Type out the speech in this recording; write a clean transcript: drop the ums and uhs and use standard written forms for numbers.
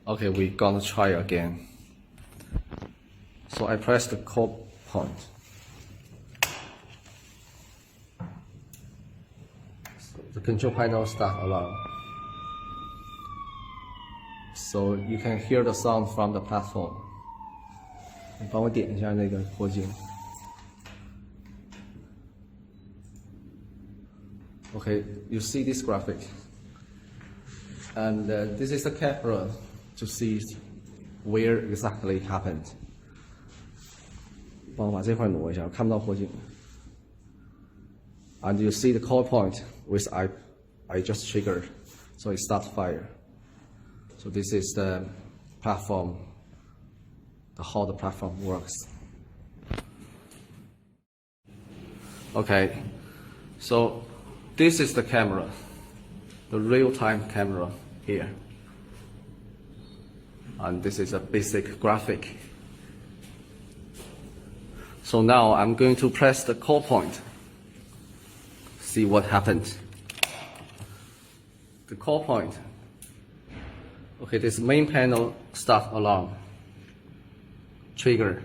Okay, we're gonna try again. So I press the call point. So the control panel start alarm. So you can hear the sound from the platform. 你帮我点一下那个扩进。Okay, you see this graphic, and this is the camera to see where exactly happened. 帮我把这块挪一下，我看不到扩进。And you see the call point which I just triggered, so it starts fire. So this is the platform, how the platform works. Okay, so this is the camera, the real-time camera here. And this is a basic graphic. So now I'm going to press the call point, see what happened. The call point. Okay, this main panel start alarm, trigger.